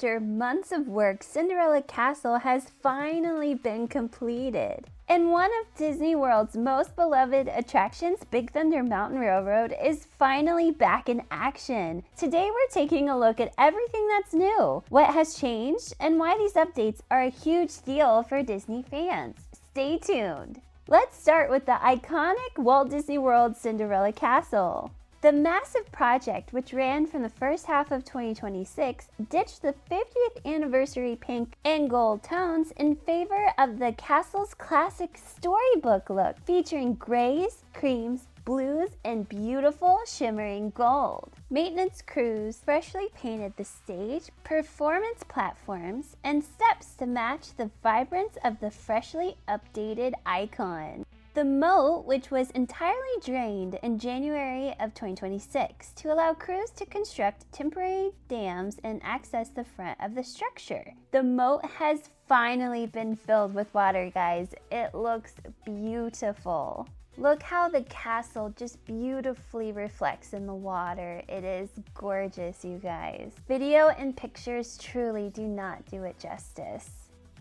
After months of work, Cinderella Castle has finally been completed. And one of Disney World's most beloved attractions, Big Thunder Mountain Railroad, is finally back in action. Today we're taking a look at everything that's new, what has changed, and why these updates are a huge deal for Disney fans. Stay tuned. Let's start with the iconic Walt Disney World Cinderella Castle. The massive project, which ran from the first half of 2026, ditched the 50th anniversary pink and gold tones in favor of the castle's classic storybook look, featuring grays, creams, blues, and beautiful shimmering gold. Maintenance crews freshly painted the stage, performance platforms, and steps to match the vibrance of the freshly updated icon. The moat, which was entirely drained in January of 2026 to allow crews to construct temporary dams and access the front of the structure. The moat has finally been filled with water, guys. It looks beautiful. Look how the castle just beautifully reflects in the water. It is gorgeous, you guys. Video and pictures truly do not do it justice.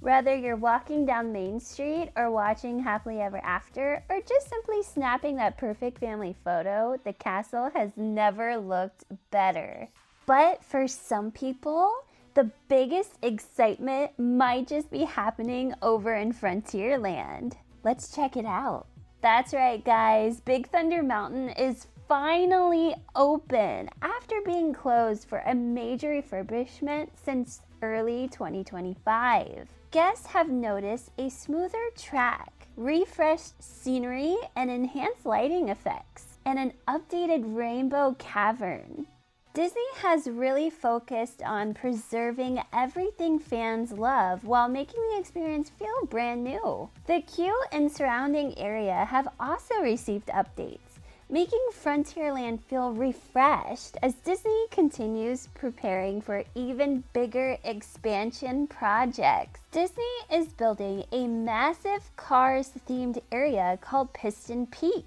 Whether you're walking down Main Street or watching Happily Ever After, or just simply snapping that perfect family photo, the castle has never looked better. But for some people, the biggest excitement might just be happening over in Frontierland. Let's check it out. That's right, guys. Big Thunder Mountain is finally open after being closed for a major refurbishment since early 2025. Guests have noticed a smoother track, refreshed scenery, and enhanced lighting effects, and an updated rainbow cavern. Disney has really focused on preserving everything fans love while making the experience feel brand new. The queue and surrounding area have also received updates, making Frontierland feel refreshed as Disney continues preparing for even bigger expansion projects. Disney is building a massive Cars-themed area called Piston Peak.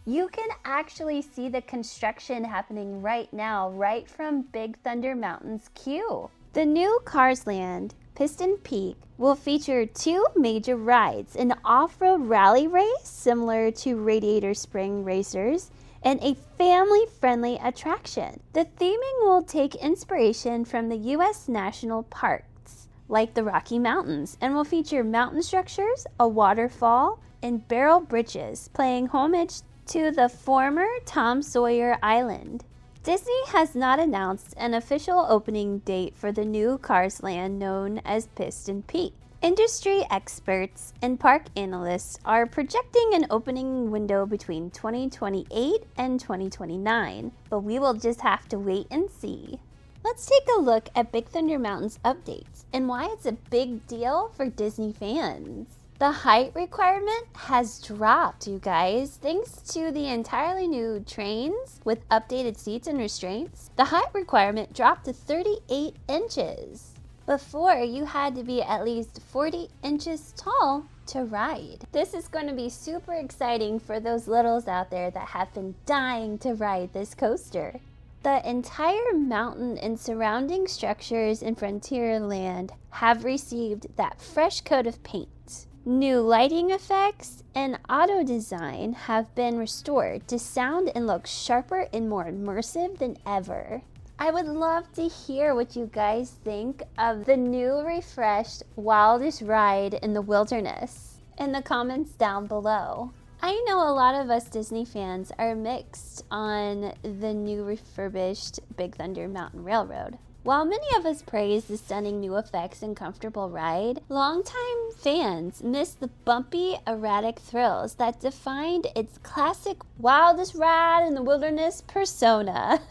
You can actually see the construction happening right now, right from Big Thunder Mountain's queue. The new Cars Land, Piston Peak, will feature two major rides, an off-road rally race similar to Radiator Spring Racers, and a family-friendly attraction. The theming will take inspiration from the U.S. national parks, like the Rocky Mountains, and will feature mountain structures, a waterfall, and barrel bridges, paying homage to the former Tom Sawyer Island. Disney has not announced an official opening date for the new Cars Land known as Piston Peak. Industry experts and park analysts are projecting an opening window between 2028 and 2029, but we will just have to wait and see. Let's take a look at Big Thunder Mountain's updates and why it's a big deal for Disney fans. The height requirement has dropped, you guys. Thanks to the entirely new trains with updated seats and restraints, the height requirement dropped to 38 inches. Before, you had to be at least 40 inches tall to ride. This is going to be super exciting for those littles out there that have been dying to ride this coaster. The entire mountain and surrounding structures in Frontierland have received that fresh coat of paint. New lighting effects and auto design have been restored to sound and look sharper and more immersive than ever. I would love to hear what you guys think of the new refreshed wildest ride in the wilderness in the comments down below. I know a lot of us Disney fans are mixed on the new refurbished Big Thunder Mountain Railroad. While many of us praise the stunning new effects and comfortable ride, longtime fans miss the bumpy, erratic thrills that defined its classic wildest ride in the wilderness persona.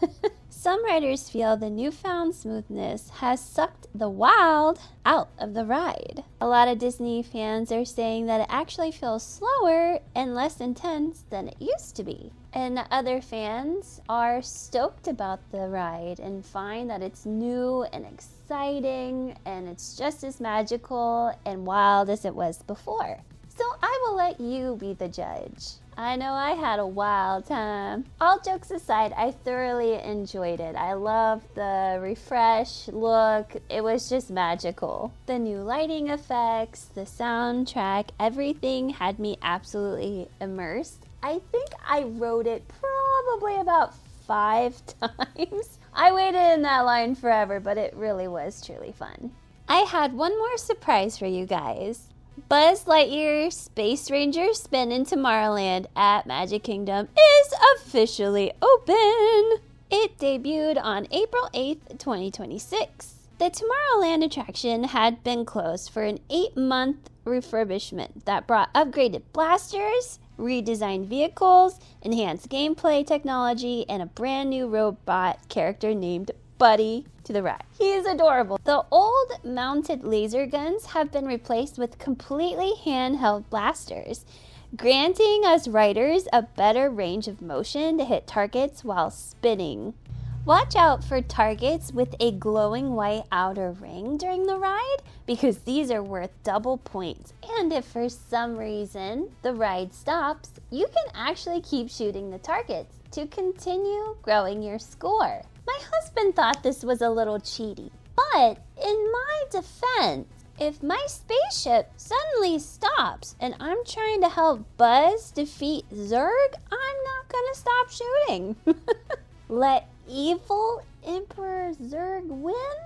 Some riders feel the newfound smoothness has sucked the wild out of the ride. A lot of Disney fans are saying that it actually feels slower and less intense than it used to be. And other fans are stoked about the ride and find that it's new and exciting and it's just as magical and wild as it was before. So I will let you be the judge. I know I had a wild time. All jokes aside, I thoroughly enjoyed it. I loved the refresh look. It was just magical. The new lighting effects, the soundtrack, everything had me absolutely immersed. I think I wrote it probably about 5 times. I waited in that line forever, but it really was truly fun. I had one more surprise for you guys. Buzz Lightyear's Space Ranger Spin in Tomorrowland at Magic Kingdom is officially open. It debuted on April 8th, 2026. The Tomorrowland attraction had been closed for an 8-month refurbishment that brought upgraded blasters, redesigned vehicles, enhanced gameplay technology, and a brand new robot character named Buddy to the ride. He is adorable. The old mounted laser guns have been replaced with completely handheld blasters, granting us riders a better range of motion to hit targets while spinning. Watch out for targets with a glowing white outer ring during the ride, because these are worth double points. And if for some reason the ride stops, you can actually keep shooting the targets to continue growing your score. My husband thought this was a little cheaty, but in my defense, if my spaceship suddenly stops and I'm trying to help Buzz defeat Zurg, I'm not gonna stop shooting. Let evil Emperor Zurg win?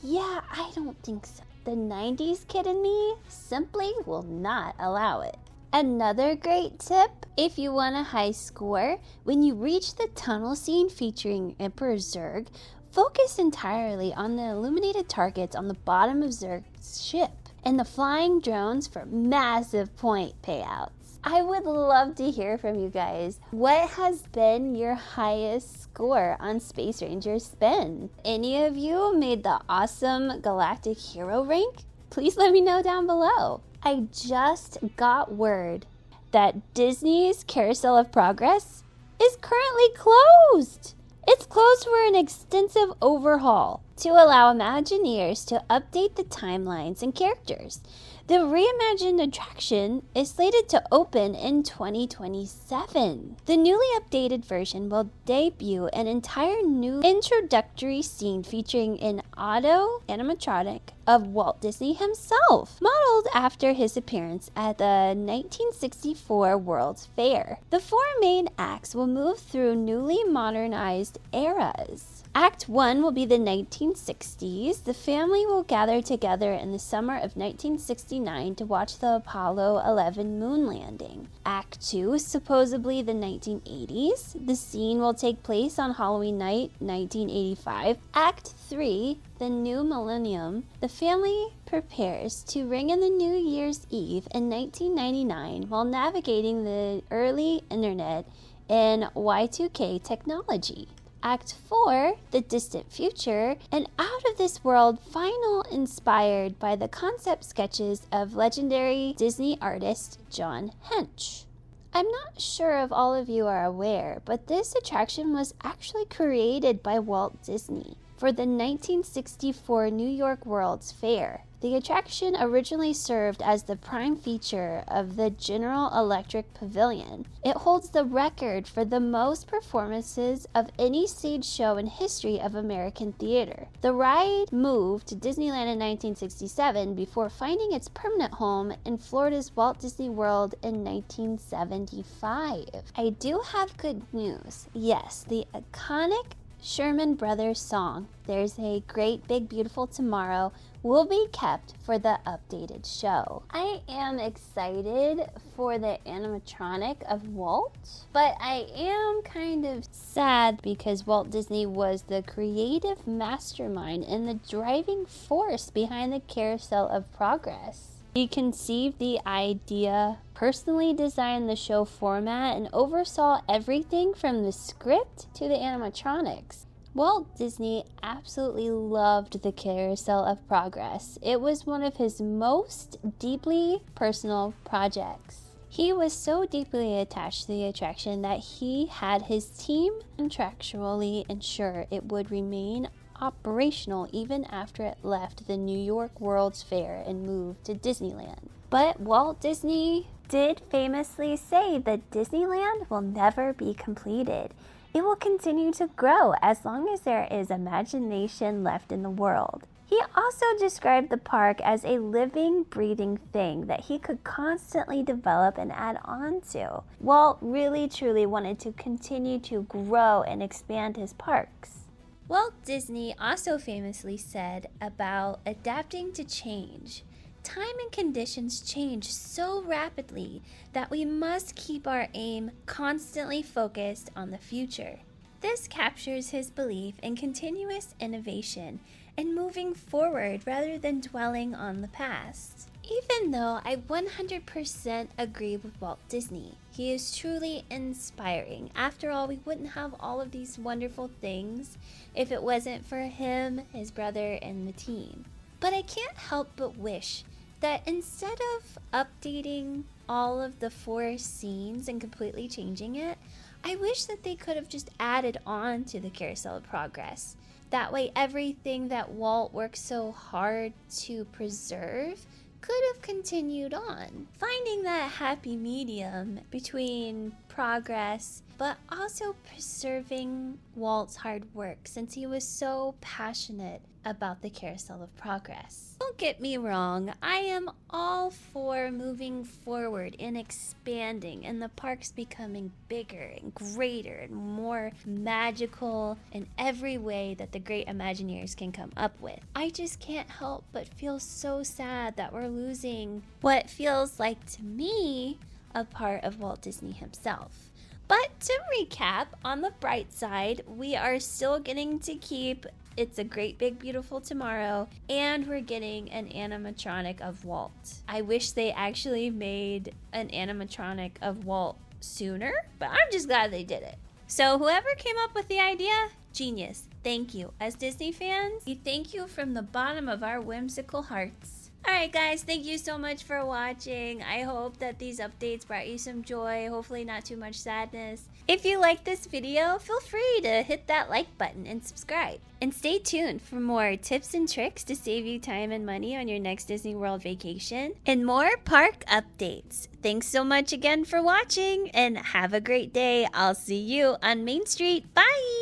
Yeah, I don't think so. The 90s kid in me simply will not allow it. Another great tip, if you want a high score, when you reach the tunnel scene featuring Emperor Zurg, focus entirely on the illuminated targets on the bottom of Zurg's ship and the flying drones for massive point payouts. I would love to hear from you guys. What has been your highest score on Space Ranger Spin? Any of you made the awesome Galactic Hero rank? Please let me know down below. I just got word that Disney's Carousel of Progress is currently closed. It's closed for an extensive overhaul to allow Imagineers to update the timelines and characters. The reimagined attraction is slated to open in 2027. The newly updated version will debut an entire new introductory scene featuring an auto animatronic of Walt Disney himself, modeled after his appearance at the 1964 World's Fair. The 4 main acts will move through newly modernized eras. Act 1 will be the 1960s. The family will gather together in the summer of 1969 to watch the Apollo 11 moon landing. Act 2 is supposedly the 1980s. The scene will take place on Halloween night, 1985. Act 3, the new millennium, the family prepares to ring in the New Year's Eve in 1999 while navigating the early internet and Y2K technology. Act 4, the distant future, an out-of-this-world final inspired by the concept sketches of legendary Disney artist John Hench. I'm not sure if all of you are aware, but this attraction was actually created by Walt Disney for the 1964 New York World's Fair. The attraction originally served as the prime feature of the General Electric Pavilion. It holds the record for the most performances of any stage show in history of American theater. The ride moved to Disneyland in 1967 before finding its permanent home in Florida's Walt Disney World in 1975. I do have good news. Yes, the iconic Sherman Brothers song, "There's a Great Big Beautiful Tomorrow," will be kept for the updated show. I am excited for the animatronic of Walt, but I am kind of sad because Walt Disney was the creative mastermind and the driving force behind the Carousel of Progress. He conceived the idea, personally designed the show format, and oversaw everything from the script to the animatronics. Walt Disney absolutely loved the Carousel of Progress. It was one of his most deeply personal projects. He was so deeply attached to the attraction that he had his team contractually ensure it would remain operational even after it left the New York World's Fair and moved to Disneyland. But Walt Disney did famously say that Disneyland will never be completed. It will continue to grow as long as there is imagination left in the world. He also described the park as a living, breathing thing that he could constantly develop and add on to. Walt really truly wanted to continue to grow and expand his parks. Walt Disney also famously said about adapting to change. Time and conditions change so rapidly that we must keep our aim constantly focused on the future. This captures his belief in continuous innovation and moving forward rather than dwelling on the past. Even though I 100% agree with Walt Disney, he is truly inspiring. After all, we wouldn't have all of these wonderful things if it wasn't for him, his brother, and the team. But I can't help but wish that instead of updating all of the 4 scenes and completely changing it, I wish that they could have just added on to the Carousel of Progress. That way everything that Walt worked so hard to preserve could have continued on. Finding that happy medium between progress but also preserving Walt's hard work, since he was so passionate about the Carousel of Progress. Don't get me wrong, I am all for moving forward and expanding and the parks becoming bigger and greater and more magical in every way that the great Imagineers can come up with. I just can't help but feel so sad that we're losing what feels like to me a part of Walt Disney himself. But to recap, on the bright side, we are still getting to keep It's a Great Big Beautiful Tomorrow, and we're getting an animatronic of Walt. I wish they actually made an animatronic of Walt sooner, but I'm just glad they did it. So whoever came up with the idea, genius. Thank you. As Disney fans, we thank you from the bottom of our whimsical hearts. Alright guys, thank you so much for watching. I hope that these updates brought you some joy, hopefully not too much sadness. If you like this video, feel free to hit that like button and subscribe. And stay tuned for more tips and tricks to save you time and money on your next Disney World vacation and more park updates. Thanks so much again for watching and have a great day. I'll see you on Main Street. Bye!